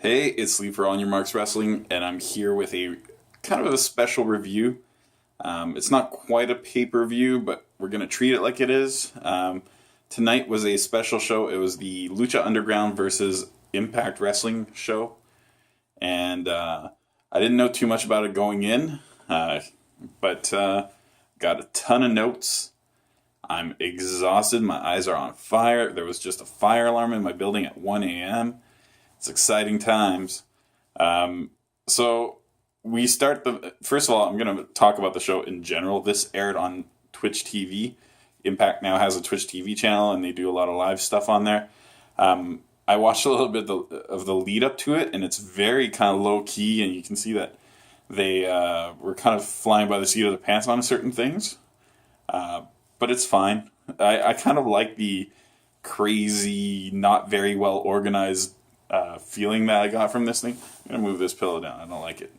Hey, it's Lee for On Your Marks Wrestling, and I'm here with a kind of a special review. It's not quite a pay-per-view, but we're going to treat it like it is. Tonight was a special show. It was the Lucha Underground versus Impact Wrestling show, and I didn't know too much about it going in, but got a ton of notes. I'm exhausted. My eyes are on fire. There was just a fire alarm in my building at 1 a.m. It's exciting times. So we start first of all, I'm going to talk about the show in general. This aired on Twitch TV. Impact now has a Twitch TV channel, and they do a lot of live stuff on there. I watched a little bit of the lead up to it, and it's very kind of low key, and you can see that they were kind of flying by the seat of the pants on certain things. But it's fine. I kind of like the crazy, not very well organized feeling that I got from this thing. I'm going to move this pillow down. I don't like it.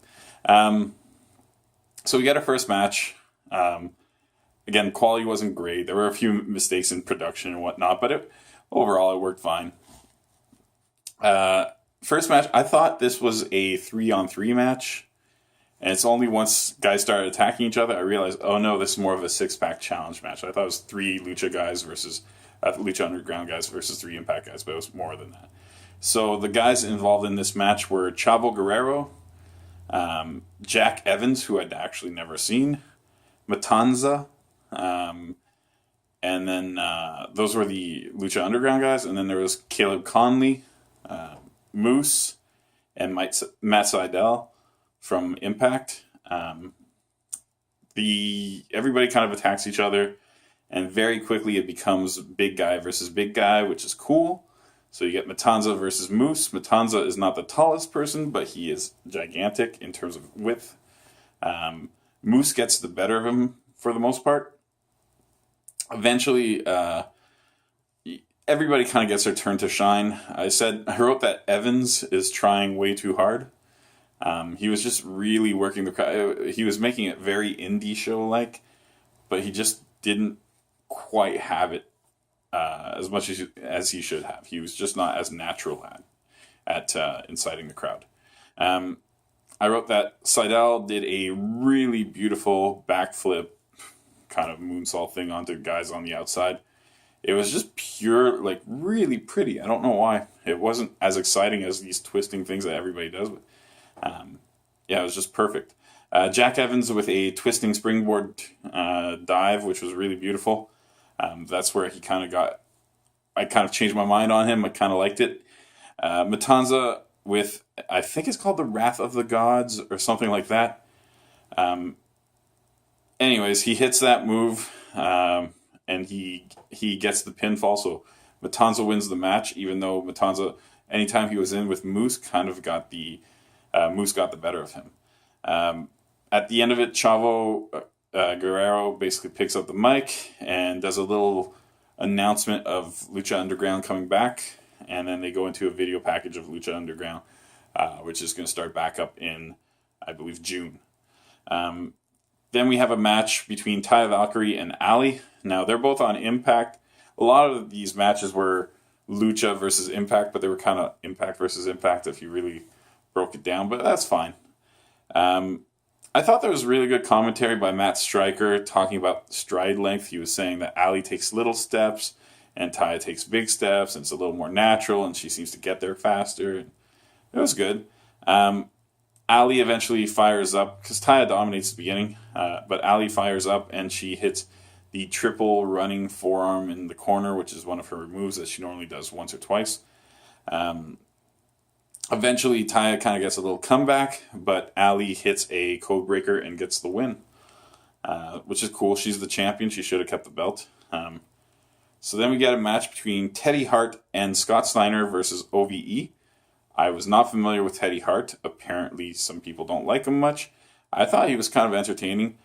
So we got our first match. Again, quality wasn't great. There were a few mistakes in production and whatnot, but overall it worked fine. First match, I thought this was a 3-on-3 match. And it's only once guys started attacking each other, I realized, oh no, this is more of a 6-pack challenge match. I thought it was 3 Lucha guys versus Lucha Underground guys versus 3 Impact guys, but it was more than that. So the guys involved in this match were Chavo Guerrero, Jack Evans, who I'd actually never seen, Matanza, and then those were the Lucha Underground guys. And then there was Caleb Conley, Moose, and Matt Seidel from Impact. Everybody kind of attacks each other, and very quickly it becomes big guy versus big guy, which is cool. So you get Matanza versus Moose. Matanza is not the tallest person, but he is gigantic in terms of width. Moose gets the better of him for the most part. Eventually, everybody kind of gets their turn to shine. I wrote that Evans is trying way too hard. He was just really working the crowd. He was making it very indie show-like, but he just didn't quite have it as much as he should have. He was just not as natural at inciting the crowd. I wrote that Seidel did a really beautiful backflip kind of moonsault thing onto guys on the outside. It was just pure, like, really pretty. I don't know why. It wasn't as exciting as these twisting things that everybody does, but it was just perfect. Jack Evans with a twisting springboard dive, which was really beautiful. That's where I kind of changed my mind on him. I kind of liked it. Matanza with, I think it's called the Wrath of the Gods or something like that. Anyways, he hits that move, and he gets the pinfall. So Matanza wins the match, even though Matanza, anytime he was in with Moose, kind of got Moose got the better of him. At the end of it, Chavo Guerrero basically picks up the mic and does a little announcement of Lucha Underground coming back, and then they go into a video package of Lucha Underground, which is going to start back up in, I believe, June. Then we have a match between Taya, Valkyrie, and Ali. Now, they're both on Impact. A lot of these matches were Lucha versus Impact, but they were kind of Impact versus Impact if you really broke it down, but that's fine. I thought there was really good commentary by Matt Stryker talking about stride length. He was saying that Ali takes little steps and Taya takes big steps, and it's a little more natural, and she seems to get there faster. It was good. Ali eventually fires up, because Taya dominates the beginning, but Ali fires up, and she hits the triple running forearm in the corner, which is one of her moves that she normally does once or twice. Eventually, Taya kind of gets a little comeback, but Ali hits a code breaker and gets the win, which is cool. She's the champion. She should have kept the belt. So then we get a match between Teddy Hart and Scott Steiner versus OVE. I was not familiar with Teddy Hart. Apparently, some people don't like him much. I thought he was kind of entertaining.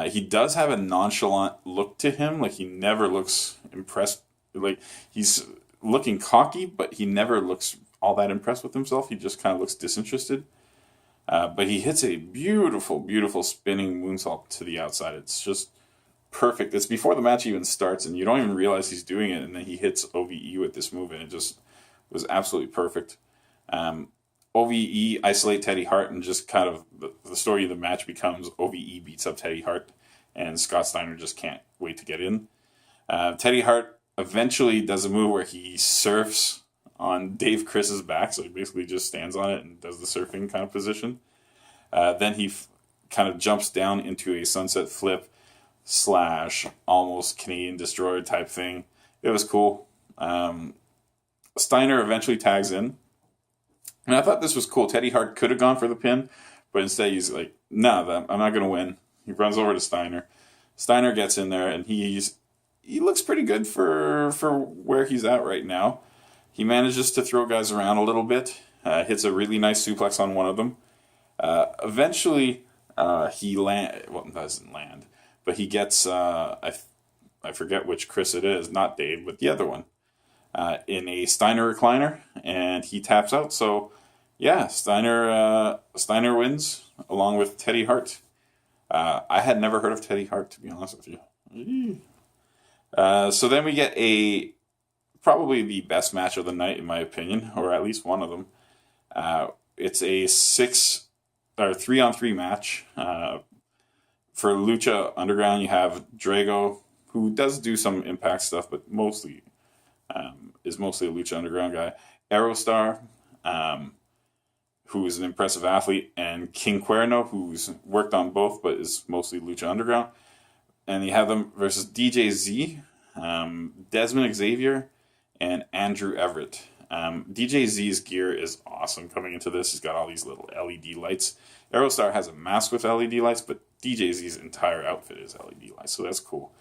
He does have a nonchalant look to him. Like, he never looks impressed. Like, he's looking cocky, but he never looks all that impressed with himself. He just kind of looks disinterested. But he hits a beautiful, beautiful spinning moonsault to the outside. It's just perfect. It's before the match even starts, and you don't even realize he's doing it, and then he hits OVE with this move, and it just was absolutely perfect. OVE isolate Teddy Hart, and just kind of the story of the match becomes OVE beats up Teddy Hart, and Scott Steiner just can't wait to get in. Teddy Hart eventually does a move where he surfs on Dave Chris's back, so he basically just stands on it and does the surfing kind of position. Then he kind of jumps down into a sunset flip / almost Canadian Destroyer type thing. It was cool. Steiner eventually tags in. And I thought this was cool. Teddy Hart could have gone for the pin, but instead he's like, no, I'm not going to win. He runs over to Steiner. Steiner gets in there, and he looks pretty good for where he's at right now. He manages to throw guys around a little bit. Hits a really nice suplex on one of them. Eventually, he doesn't land, but he gets, I forget which Chris it is, not Dave, but the other one, in a Steiner recliner, and he taps out. So, yeah, Steiner wins along with Teddy Hart. I had never heard of Teddy Hart, to be honest with you. So then we get probably the best match of the night, in my opinion, or at least one of them. It's a 3-on-3 match. For Lucha Underground, you have Drago, who does do some Impact stuff, but mostly is mostly a Lucha Underground guy. Aerostar, who is an impressive athlete, and King Cuerno, who's worked on both, but is mostly Lucha Underground. And you have them versus DJ Z, Desmond Xavier, and Andrew Everett. DJ Z's gear is awesome coming into this. He's got all these little LED lights. Aerostar has a mask with LED lights, but DJ Z's entire outfit is LED lights, so that's cool.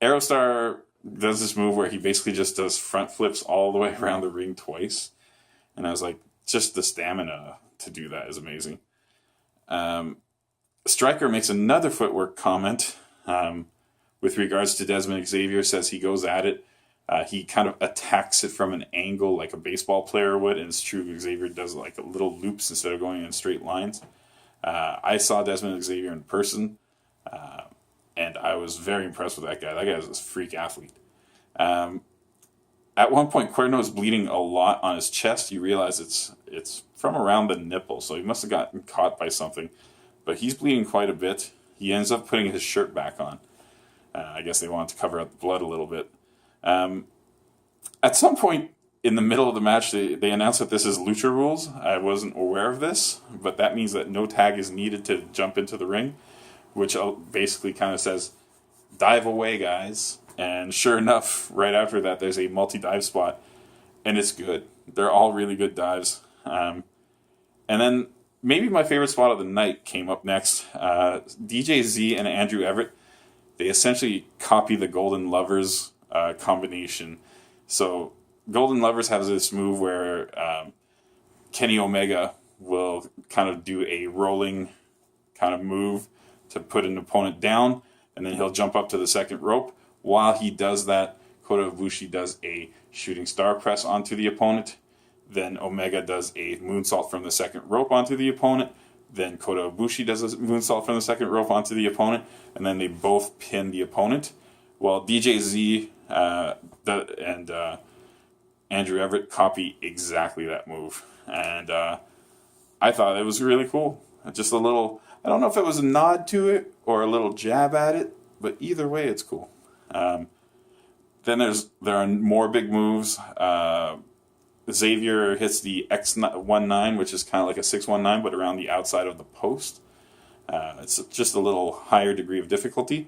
Aerostar does this move where he basically just does front flips all the way around the ring twice. And I was like, just the stamina to do that is amazing. Stryker makes another footwork comment with regards to Desmond Xavier, says he goes at it. He kind of attacks it from an angle like a baseball player would, and it's true, Xavier does like little loops instead of going in straight lines. I saw Desmond Xavier in person, and I was very impressed with that guy. That guy is a freak athlete. At one point, Cuerno is bleeding a lot on his chest. You realize it's from around the nipple, so he must have gotten caught by something. But he's bleeding quite a bit. He ends up putting his shirt back on. I guess they wanted to cover up the blood a little bit. At some point in the middle of the match, they announced that this is Lucha rules. I wasn't aware of this, but that means that no tag is needed to jump into the ring, which basically kind of says, dive away, guys. And sure enough, right after that, there's a multi-dive spot, and it's good. They're all really good dives. And then maybe my favorite spot of the night came up next. DJ Z and Andrew Everett, they essentially copy the Golden Lovers combination. So Golden Lovers has this move where Kenny Omega will kind of do a rolling kind of move to put an opponent down, and then he'll jump up to the second rope. While he does that, Kota Ibushi does a shooting star press onto the opponent. Then Omega does a moonsault from the second rope onto the opponent. Then Kota Ibushi does a moonsault from the second rope onto the opponent. And then they both pin the opponent. While DJ Z and Andrew Everett copy exactly that move. And I thought it was really cool. Just a little, I don't know if it was a nod to it or a little jab at it, but either way, it's cool. Then there are more big moves. Xavier hits the X19, which is kind of like a 619, but around the outside of the post. It's just a little higher degree of difficulty.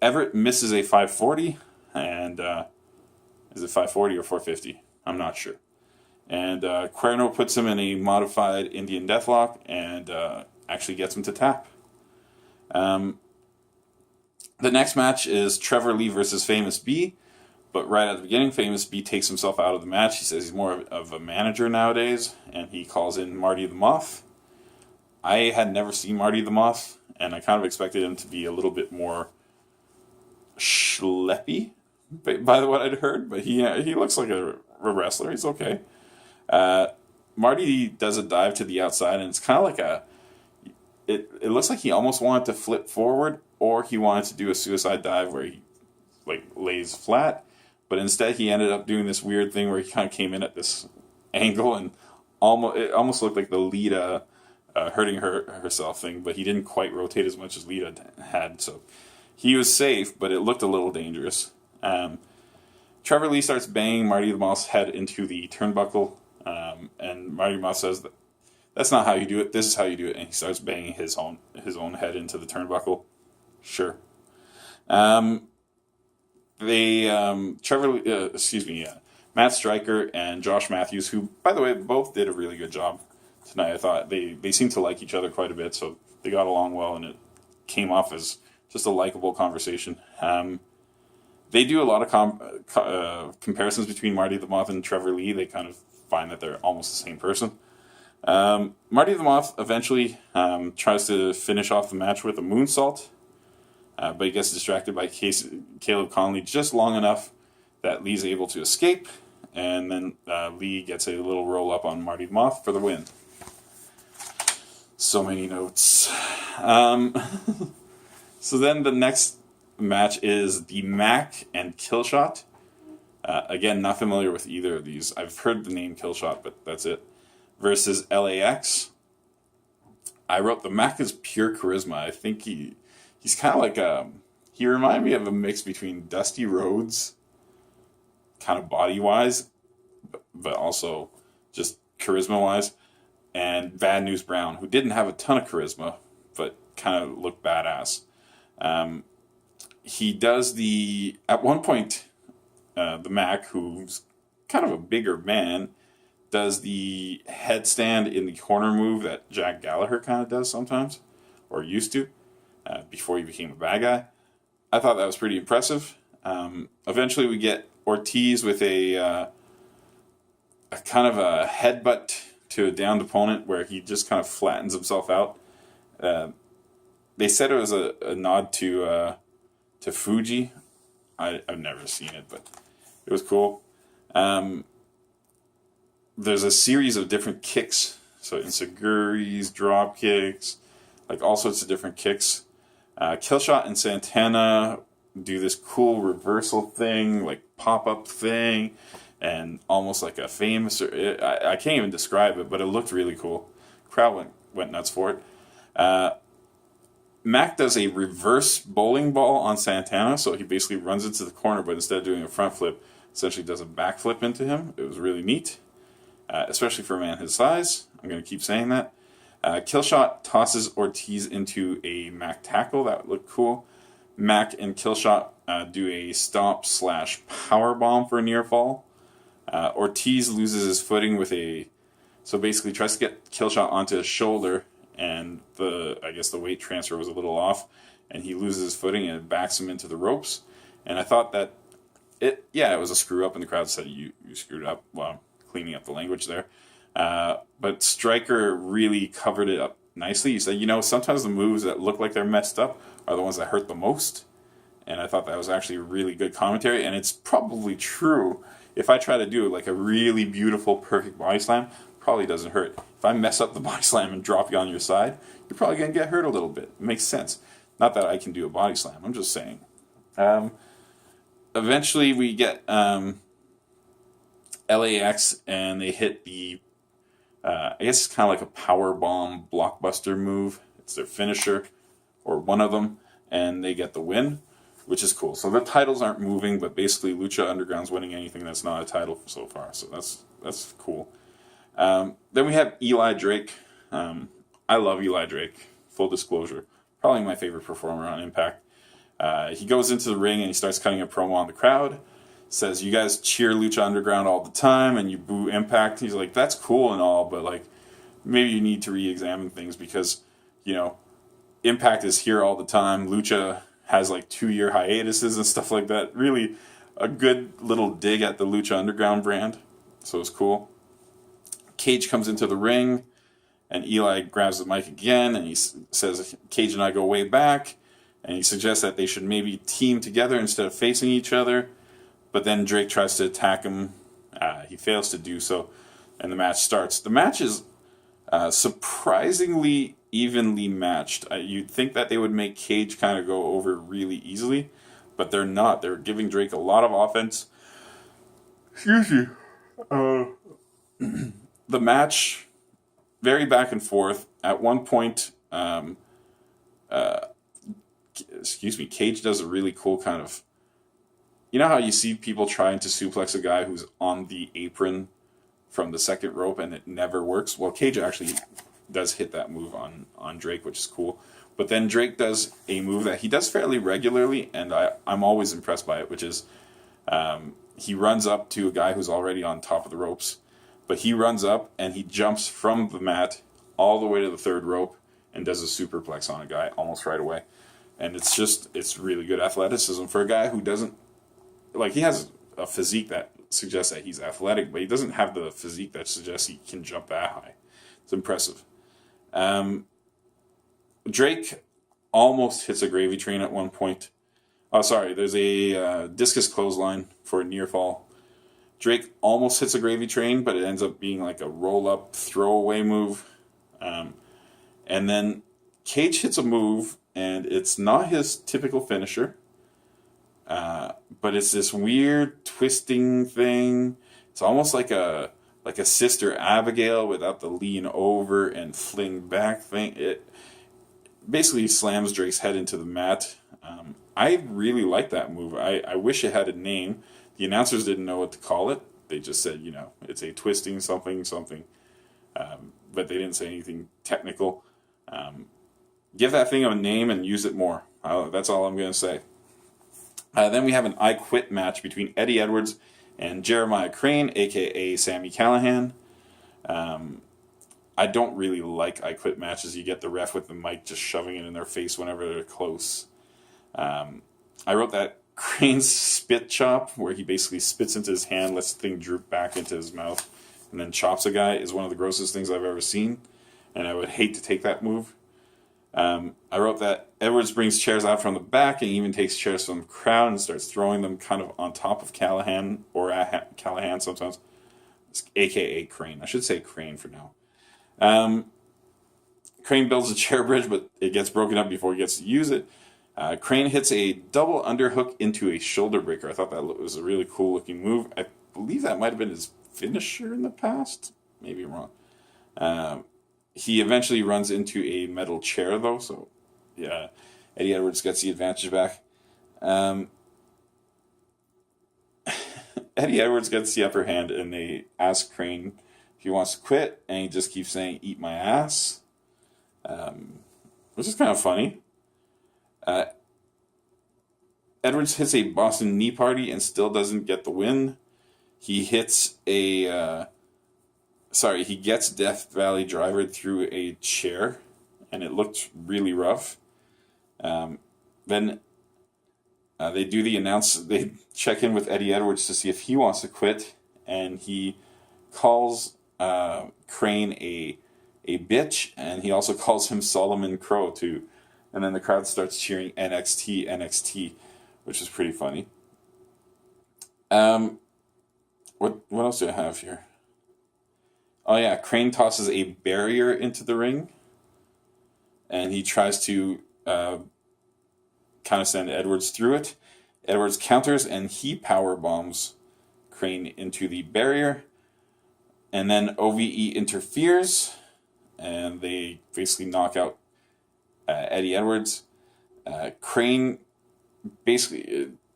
Everett misses a 540, and is it 540 or 450? I'm not sure. And Cuerno puts him in a modified Indian Deathlock and actually gets him to tap. The next match is Trevor Lee versus Famous B. But right at the beginning, Famous B takes himself out of the match. He says he's more of a manager nowadays, and he calls in Marty the Moth. I had never seen Marty the Moth, and I kind of expected him to be a little bit more schleppy, by what I'd heard. But he looks like a wrestler. He's okay. Marty does a dive to the outside, and it's kind of like it looks like he almost wanted to flip forward, or he wanted to do a suicide dive where he lays flat. but instead he ended up doing this weird thing where he kind of came in at this angle, and it almost looked like the Lita hurting herself thing, but he didn't quite rotate as much as Lita had, so he was safe, but it looked a little dangerous. Trevor Lee starts banging Marty the Moth's head into the turnbuckle, and Marty the Moth says that's not how you do it. This is how you do it, and he starts banging his own head into the turnbuckle. Sure. Matt Stryker and Josh Matthews, who, by the way, both did a really good job tonight. I thought they seemed to like each other quite a bit, so they got along well, and it came off as just a likable conversation. They do a lot of comparisons between Marty the Moth and Trevor Lee. They kind of find that they're almost the same person. Marty the Moth eventually tries to finish off the match with a moonsault, but he gets distracted by Caleb Conley just long enough that Lee's able to escape, and then Lee gets a little roll up on Marty the Moth for the win. So many notes. So then the next match is the Mack and Killshot. Again, not familiar with either of these. I've heard the name Killshot, but that's it. Versus LAX. I wrote the Mack is pure charisma. I think he's kind of like he reminded me of a mix between Dusty Rhodes, kind of body-wise, but also just charisma-wise, and Bad News Brown, who didn't have a ton of charisma, but kind of looked badass. He does at one point, the Mack, who's kind of a bigger man, does the headstand in the corner move that Jack Gallagher kind of does sometimes, or used to, before he became a bad guy. I thought that was pretty impressive. Eventually we get Ortiz with a kind of a headbutt to a downed opponent where he just kind of flattens himself out. They said it was a nod to Fuji. I've never seen it, but it was cool. There's a series of different kicks. So Inseguris, drop kicks, like all sorts of different kicks. Killshot and Santana do this cool reversal thing, like pop-up thing, and almost like a famous... I can't even describe it, but it looked really cool. Crowd went nuts for it. Mack does a reverse bowling ball on Santana, so he basically runs into the corner, but instead of doing a front flip, essentially does a back flip into him. It was really neat, especially for a man his size. I'm going to keep saying that. Killshot tosses Ortiz into a Mack tackle. That looked cool. Mack and Killshot do a stomp / power bomb for a near fall. Ortiz loses his footing so basically tries to get Killshot onto his shoulder, and I guess the weight transfer was a little off, and he loses his footing and it backs him into the ropes. And I thought that it was a screw up, and the crowd said you screwed up. Well, I'm cleaning up the language there. But Stryker really covered it up nicely. He said, sometimes the moves that look like they're messed up are the ones that hurt the most. And I thought that was actually really good commentary, and it's probably true. If I try to do like a really beautiful, perfect body slam, probably doesn't hurt. If I mess up the body slam and drop you on your side, you're probably going to get hurt a little bit. It makes sense. Not that I can do a body slam. I'm just saying. Eventually, we get LAX, and they hit the... I guess it's kind of like a power bomb blockbuster move. It's their finisher, or one of them, and they get the win, which is cool. So the titles aren't moving, but basically Lucha Underground's winning anything that's not a title so far. So that's cool. Then we have Eli Drake. I love Eli Drake. Full disclosure, probably my favorite performer on Impact. He goes into the ring and he starts cutting a promo on the crowd. Says, you guys cheer Lucha Underground all the time and you boo Impact. He's like, that's cool and all, but like maybe you need to re-examine things because, Impact is here all the time. Lucha has like 2-year hiatuses and stuff like that. Really a good little dig at the Lucha Underground brand. So it's cool. Cage comes into the ring and Eli grabs the mic again and he says, Cage and I go way back. And he suggests that they should maybe team together instead of facing each other. But then Drake tries to attack him. He fails to do so, and the match starts. The match is surprisingly evenly matched. You'd think that they would make Cage kind of go over really easily, but they're not. They're giving Drake a lot of offense. Excuse me. The match, very back and forth. At one point, Cage does a really cool kind of... You know how you see people trying to suplex a guy who's on the apron from the second rope and it never works? Well, Cage actually does hit that move on Drake, which is cool. But then Drake does a move that he does fairly regularly, and I'm always impressed by it, which is he runs up to a guy who's already on top of the ropes, but he runs up and he jumps from the mat all the way to the third rope and does a superplex on a guy almost right away. And it's really good athleticism for a guy who doesn't... Like, he has a physique that suggests that he's athletic, but he doesn't have the physique that suggests he can jump that high. It's impressive. Drake almost hits a gravy train at one point. Oh, sorry, there's a discus clothesline for a near fall. Drake almost hits a gravy train, but it ends up being like a roll-up, throwaway move. And then Cage hits a move, and it's not his typical finisher. But it's this weird twisting thing. It's almost like a Sister Abigail without the lean over and fling back thing. It basically slams Drake's head into the mat. I really like that move. I wish it had a name. The announcers didn't know what to call it. They just said, it's a twisting something. But they didn't say anything technical. Give that thing a name and use it more. That's all I'm going to say. Then we have an I Quit match between Eddie Edwards and Jeremiah Crane, a.k.a. Sami Callihan. I don't really like I Quit matches. You get the ref with the mic just shoving it in their face whenever they're close. I wrote that Crane's spit chop, where he basically spits into his hand, lets the thing droop back into his mouth, and then chops a guy, is one of the grossest things I've ever seen. And I would hate to take that move. I wrote that Edwards brings chairs out from the back and even takes chairs from the crowd and starts throwing them kind of on top of Callihan, or at Callihan sometimes, a.k.a. Crane. I should say Crane for now. Crane builds a chair bridge, but it gets broken up before he gets to use it. Crane hits a double underhook into a shoulder breaker. I thought that was a really cool looking move. I believe that might have been his finisher in the past. Maybe I'm wrong. He eventually runs into a metal chair, though, so yeah, Eddie Edwards gets the advantage back. Eddie Edwards gets the upper hand, and they ask Crane if he wants to quit, and he just keeps saying, "Eat my ass," which is kind of funny. Edwards hits a Boston knee party and still doesn't get the win. He hits he gets Death Valley Driver through a chair, and it looked really rough. Then they do they check in with Eddie Edwards to see if he wants to quit, and he calls Crane a bitch, and he also calls him Solomon Crow too. And then the crowd starts cheering NXT, NXT, which is pretty funny. What else do I have here? Oh yeah, Crane tosses a barrier into the ring, and he tries to kind of send Edwards through it. Edwards counters, and he power bombs Crane into the barrier, and then OVE interferes, and they basically knock out Eddie Edwards. Crane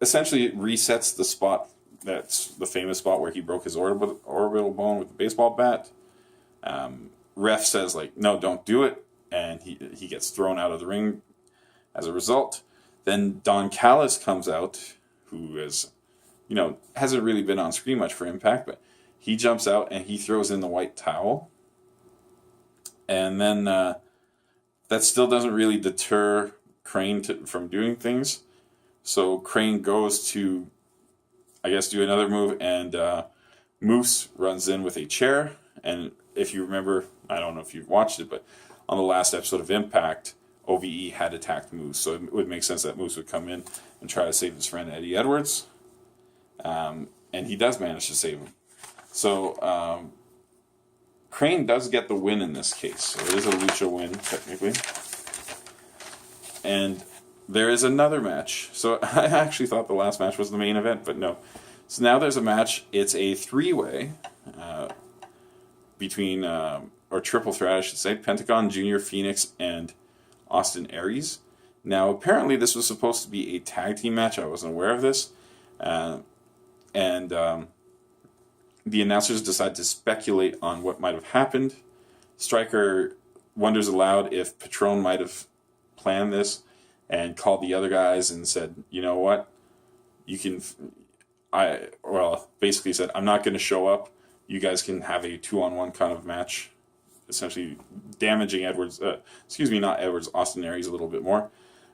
essentially resets the spot. That's the famous spot where he broke his orbital bone with the baseball bat. Ref says, no, don't do it, and he gets thrown out of the ring as a result. Then Don Callis comes out, who is, hasn't really been on screen much for Impact, but he jumps out and he throws in the white towel. And then that still doesn't really deter Crane from doing things. So Crane goes to, I guess, do another move, and Moose runs in with a chair. And if you remember, I don't know if you've watched it, but on the last episode of Impact, OVE had attacked Moose. So it would make sense that Moose would come in and try to save his friend Eddie Edwards. And he does manage to save him. So Crane does get the win in this case. So it is a Lucha win, technically. And there is another match. So I actually thought the last match was the main event, but no. So now there's a match. It's a three-way between, or triple threat, I should say, Pentagon Jr., Phoenix, and Austin Aries. Now, apparently this was supposed to be a tag team match. I wasn't aware of this. And the announcers decide to speculate on what might have happened. Stryker wonders aloud if Patron might have planned this and called the other guys and said, you know what, basically said, I'm not going to show up. You guys can have a 2-on-1 kind of match, essentially damaging Austin Aries a little bit more.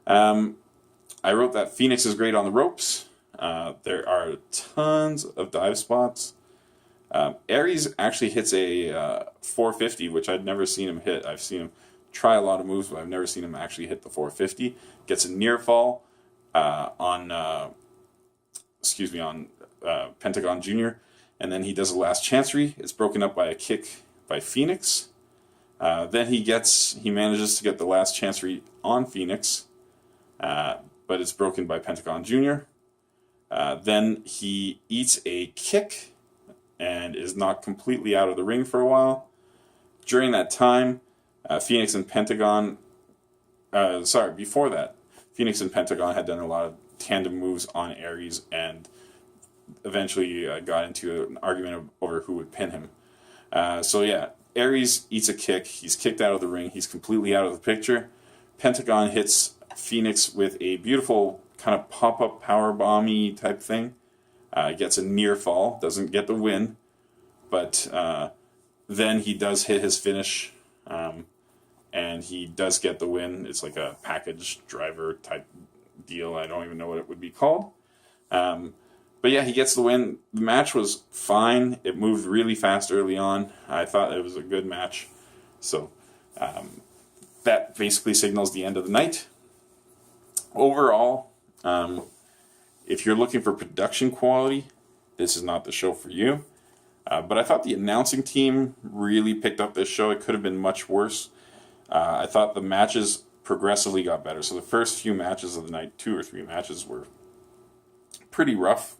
I wrote that Phoenix is great on the ropes. There are tons of dive spots. Aries actually hits a 450, which I'd never seen him hit. I've seen him try a lot of moves, but I've never seen him actually hit the 450. Gets a near fall on Pentagon Jr., and then he does a last chancery. It's broken up by a kick by Phoenix. Then he manages to get the last chancery on Phoenix, but it's broken by Pentagon Jr. Then he eats a kick and is knocked completely out of the ring for a while. During that time, Phoenix and Pentagon... before that, Phoenix and Pentagon had done a lot of tandem moves on Aries and eventually got into an argument over who would pin him. Aries eats a kick. He's kicked out of the ring. He's completely out of the picture. Pentagon hits Phoenix with a beautiful kind of pop-up power-bomb-y type thing. Gets a near fall. Doesn't get the win. But then he does hit his finish. And he does get the win. It's like a package driver type deal. I don't even know what it would be called. But yeah, he gets the win. The match was fine. It moved really fast early on. I thought it was a good match. So that basically signals the end of the night. Overall, if you're looking for production quality, this is not the show for you. But I thought the announcing team really picked up this show. It could have been much worse. I thought the matches progressively got better. So the first few matches of the night, 2 or 3 matches, were pretty rough.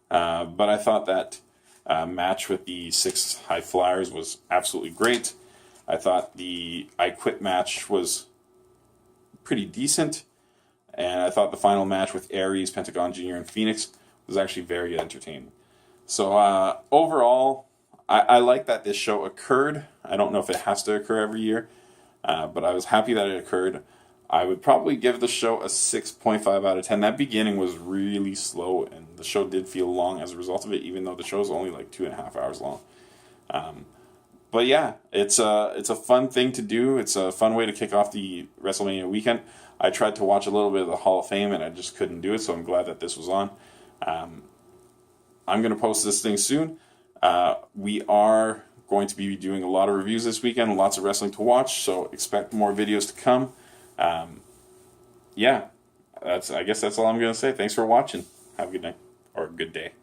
But I thought that match with the 6 high flyers was absolutely great. I thought the I Quit match was pretty decent. And I thought the final match with Aries, Pentagon Jr., and Phoenix was actually very entertaining. So overall, I like that this show occurred. I don't know if it has to occur every year, but I was happy that it occurred. I would probably give the show a 6.5 out of 10. That beginning was really slow, and the show did feel long as a result of it, even though the show is only like 2.5 hours long. But yeah, it's a fun thing to do. It's a fun way to kick off the WrestleMania weekend. I tried to watch a little bit of the Hall of Fame, and I just couldn't do it, so I'm glad that this was on. I'm going to post this thing soon. We are going to be doing a lot of reviews this weekend, lots of wrestling to watch, so expect more videos to come. I guess that's all I'm going to say. Thanks for watching. Have a good night, or a good day.